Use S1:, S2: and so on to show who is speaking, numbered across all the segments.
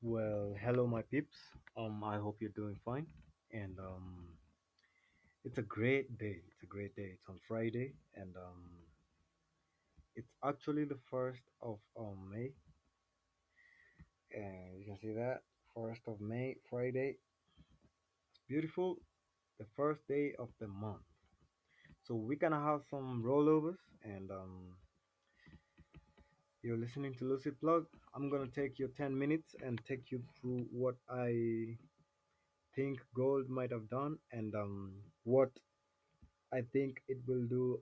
S1: Well, hello, my peeps. I hope you're doing fine. And it's a great day. It's a great day. It's on Friday, and it's actually the first of May. And you can see that 1st of May, Friday. It's beautiful. The first day of the month. So we're gonna have some rollovers, and you're listening to Lucid Plug. I'm gonna take your 10 minutes and take you through what I think gold might have done, and what I think it will do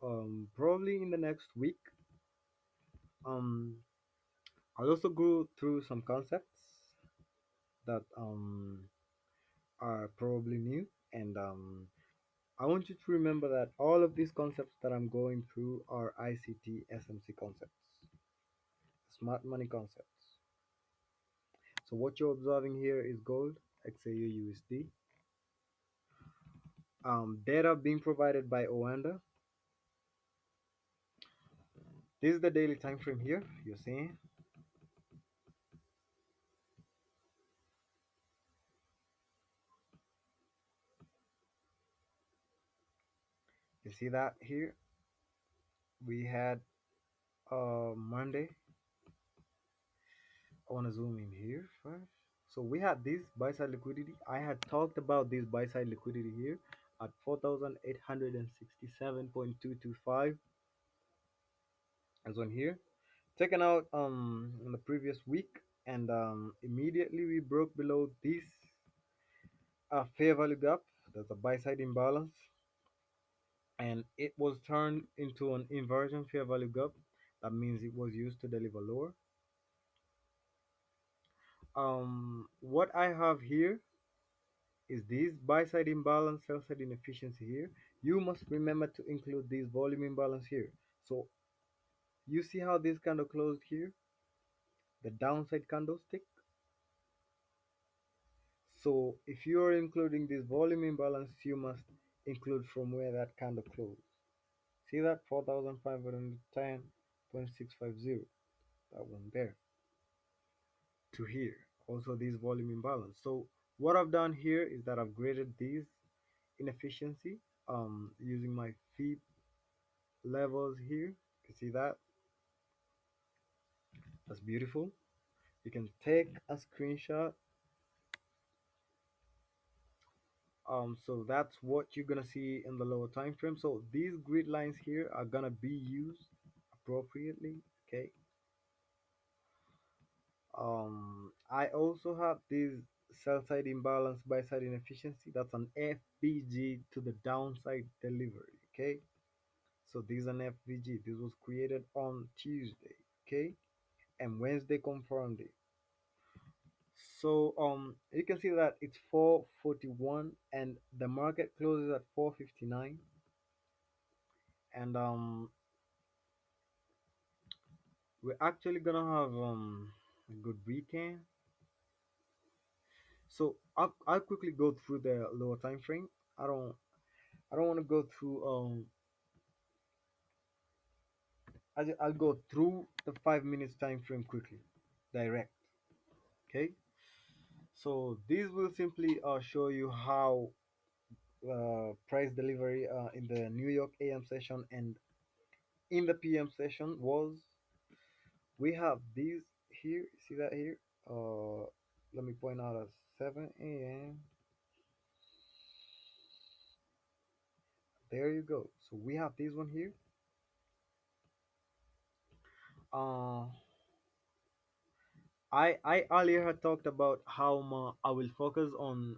S1: probably in the next week. Um, I'll also go through some concepts that are probably new, and I want you to remember that all of these concepts that I'm going through are ICT SMC concepts, smart money concepts. So what you're observing here is gold, XAUUSD. Data being provided by Oanda. This is the daily time frame here. You're seeing. You see that here. We had Monday. I want to zoom in here first. So we had this buy side liquidity. I had talked about this buy side liquidity here at 4,867.225 as on here. Taken out in the previous week, and immediately we broke below this fair value gap. That's a buy side imbalance, and it was turned into an inversion fair value gap. That means it was used to deliver lower. What I have here is this buy side imbalance, sell side inefficiency here. You must remember to include this volume imbalance here. So you see how this candle closed here, the downside candlestick. So if you are including this volume imbalance, you must include from where that candle closed. See that 4,510.650, that one there to here. Also this volume imbalance. So what I've done here is that I've graded these inefficiency using my fee levels here. You see that? That's beautiful. You can take a screenshot. So that's what you're gonna see in the lower time frame. So these grid lines here are gonna be used appropriately. Okay. I also have this sell side imbalance, buy side inefficiency. That's an FBG to the downside delivery. Okay. So this is an FBG. This was created on Tuesday. Okay. And Wednesday confirmed it. So you can see that it's 4:41 and the market closes at 4:59, and we're actually gonna have a good weekend. So I'll quickly go through the lower time frame. I don't I don't want to go through I'll go through the 5 minutes time frame quickly, direct. Okay. So this will simply show you how price delivery in the New York AM session and in the PM session was. We have these here. See that here? Uh, Let me point out at 7 a.m. There you go. So we have this one here. Uh, I earlier had talked about how I will focus on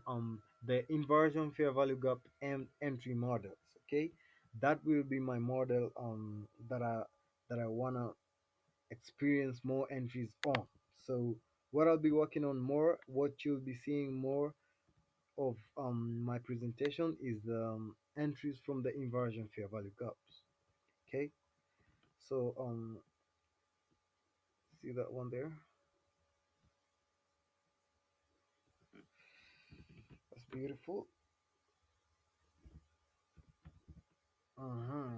S1: the inversion fair value gap and entry models. Okay, that will be my model that I wanna experience more entries on. So what I'll be working on more, what you'll be seeing more of my presentation is the entries from the inversion fair value gaps. Okay, so see that one there? That's beautiful.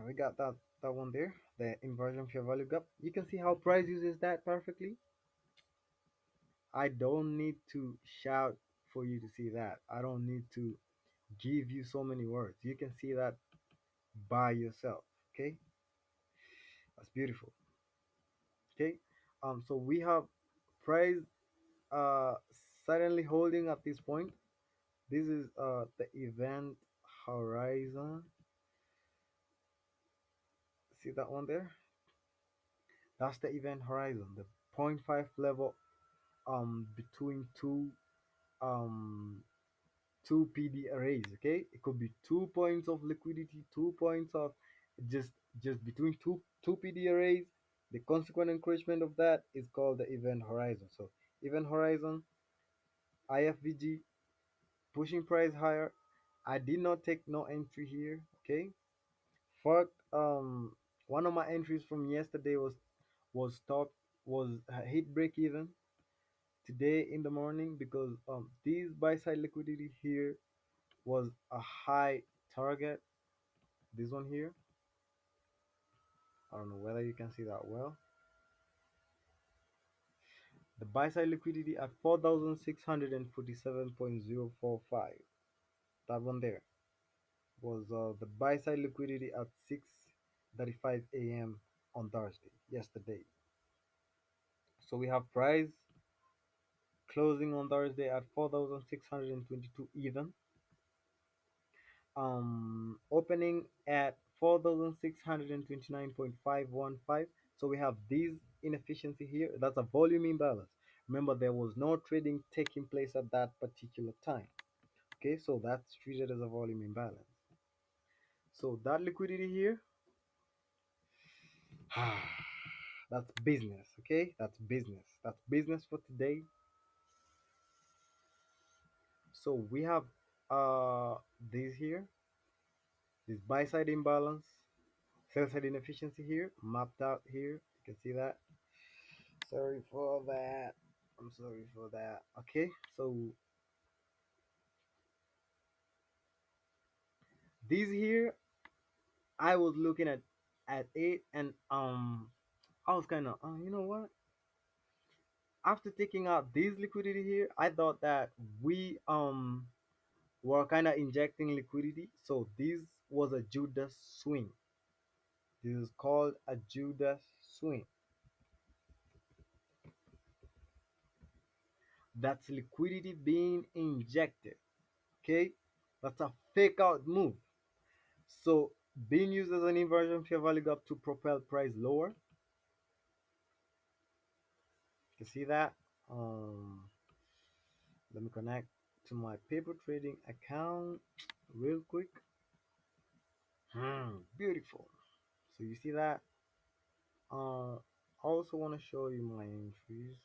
S1: We got that one there, the inversion fair value gap. You can see how price uses that perfectly. I don't need to shout for you to see that. I don't need to give you so many words. You can see that by yourself. Okay, that's beautiful. Okay, so we have price uh suddenly holding at this point. This is the event horizon. See that one there? That's the event horizon, the point 0.5 level between um two PD arrays. Okay, it could be 2 points of liquidity, 2 points of just just between two PD arrays. The consequent encroachment of that is called the event horizon. So event horizon, IFVG, pushing price higher. I did not take no entry here. Okay, fuck. One of my entries from yesterday was stop was hit break even today in the morning because this buy side liquidity here was a high target. This one here, I don't know whether you can see that well. The buy side liquidity at 4,647.045. That one there was the buy side liquidity at 6:35 a.m. on Thursday, yesterday. So we have price closing on Thursday at 4,622 even. Opening at 4,629.515. So we have this inefficiency here. That's a volume imbalance. Remember, there was no trading taking place at that particular time. Okay, so that's treated as a volume imbalance. So that liquidity here, that's business. Okay, that's business. That's business for today. So we have this here, this buy side imbalance, sell side inefficiency here, mapped out here. You can see that. Sorry for that. I'm sorry for that. Okay, so this here, I was looking at it, and I was kind of, you know what? After taking out this liquidity here, I thought that we were kind of injecting liquidity. So this was a Judas swing. This is called a Judas swing. That's liquidity being injected. Okay, that's a fake out move. So being used as an inversion fair value gap to propel price lower. You see that? Um, Let me connect to my paper trading account real quick. Beautiful. So you see that? I also want to show you my entries.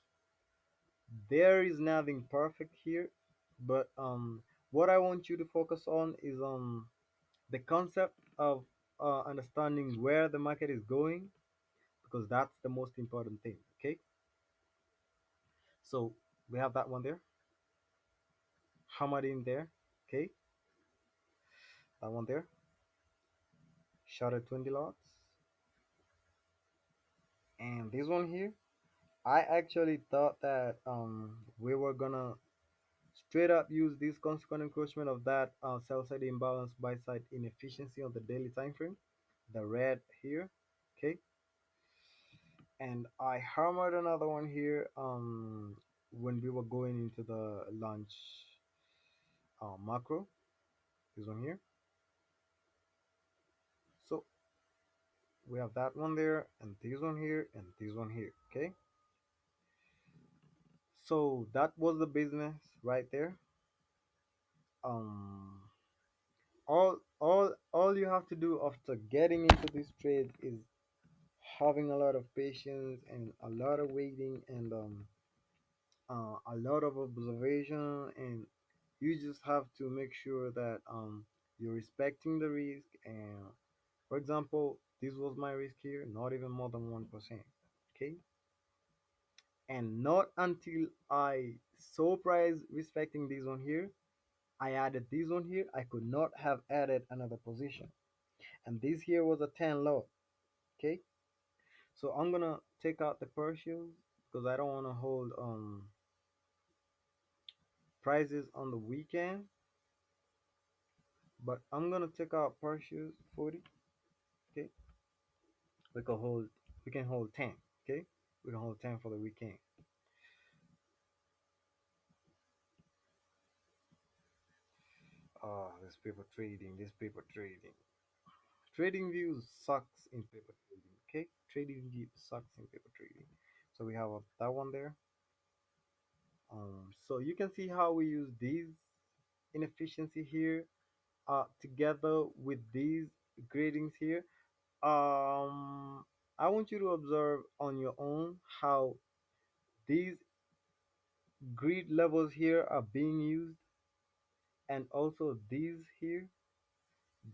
S1: There is nothing perfect here, but what I want you to focus on is the concept of understanding where the market is going because that's the most important thing. Okay, so we have that one there, hammered in there. Okay, that one there, shot at 20 lots, and this one here. I actually thought that we were gonna straight up use this consequent encroachment of that sell side imbalance buy side inefficiency on the daily time frame, the red here. Okay, and I hammered another one here when we were going into the launch macro, this one here. So we have that one there, and this one here, and this one here. Okay, so that was the business right there. um all you have to do after getting into this trade is having a lot of patience and a lot of waiting and a lot of observation, and you just have to make sure that you're respecting the risk. And for example, this was my risk here, not even more than 1%. Okay, and not until I saw price respecting this one here, I added this one here. I could not have added another position, and this here was a 10 low. Okay, so I'm gonna take out the partials because I don't want to hold prices on the weekend, but I'm gonna take out partials 40. Okay, we can hold we can hold 10. Okay, we can hold 10 for the weekend. This paper trading, this paper trading. Trading views sucks in paper trading. Okay, trading view sucks in paper trading. So we have that one there. So you can see how we use these inefficiency here together with these gradings here. Um, I want you to observe on your own how these grid levels here are being used, and also these here,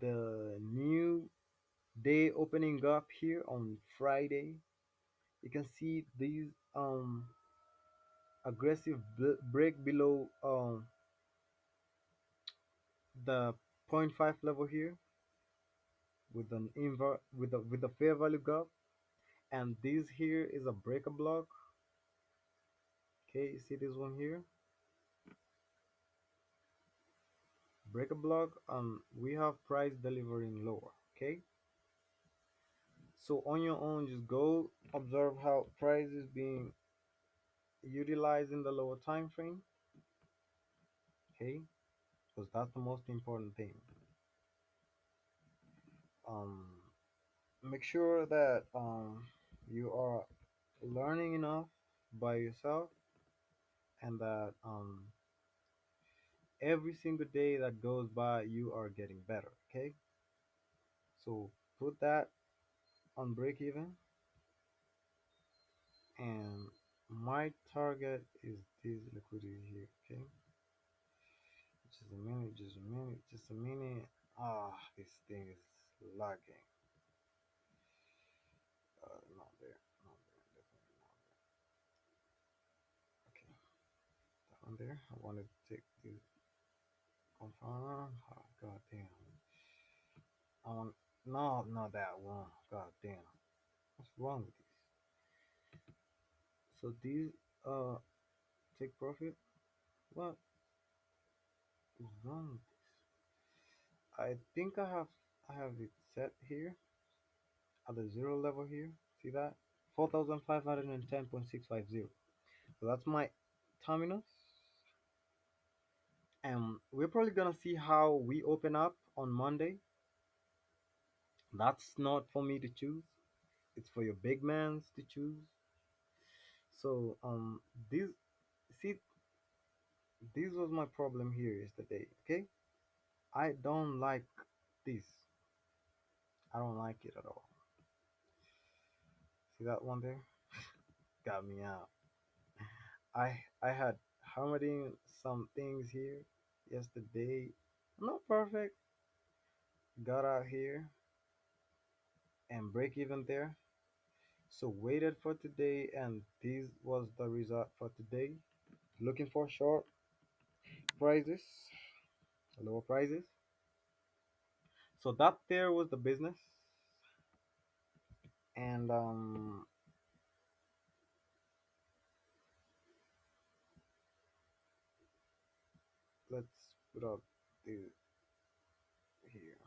S1: the new day opening up here on Friday. You can see these aggressive break below the point 0.5 level here with an invert with the fair value gap, and this here is a breaker block. Okay, you see this one here, breaker block. We have price delivering lower. Okay, so on your own, just go observe how price is being utilized in the lower time frame. Okay, because that's the most important thing. um Make sure that you are learning enough by yourself, and that every single day that goes by you are getting better. Okay, so put that on break even, and my target is this liquidity here. Okay, just a minute, just a minute, just a minute. This thing is lagging. Not there, not there, definitely not there. Okay, that one there. I wanted to take this confirm. Oh, god damn. I want no, not that one. God damn. What's wrong with this? So these take profit. What is wrong with this? I think I have it set here at the zero level here. See that? 4,510.650. So that's my terminal. And we're probably gonna see how we open up on Monday. That's not for me to choose. It's for your big mans to choose. So this see this was my problem here yesterday. Okay, I don't like this. I don't like it at all. See that one there? Got me out. I had hammered some things here yesterday. Not perfect. Got out here and break even there. So waited for today, and this was the result for today. Looking for short prices, lower prices. So that there was the business, and let's put up the here.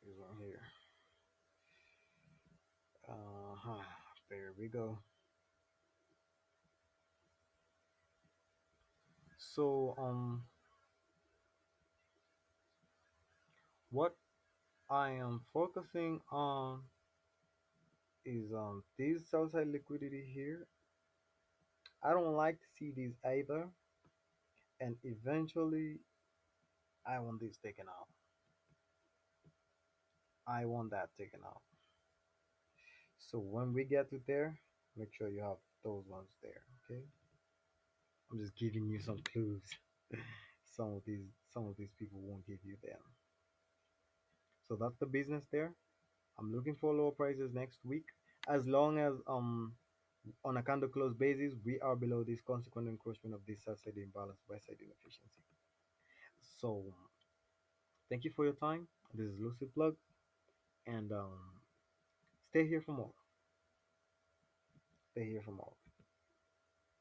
S1: This one here. Uh-huh. There we go. So what I am focusing on is this sell side liquidity here. I don't like to see these either, and eventually I want this taken out. I want that taken out. So when we get to there, make sure you have those ones there. Okay. I'm just giving you some clues. Some of these people won't give you them. So that's the business there. I'm looking for lower prices next week, as long as on a candle close basis we are below this consequent encroachment of this sell side imbalance buy side inefficiency. So thank you for your time. This is Lucy Plug, and stay here for more. Stay here for more.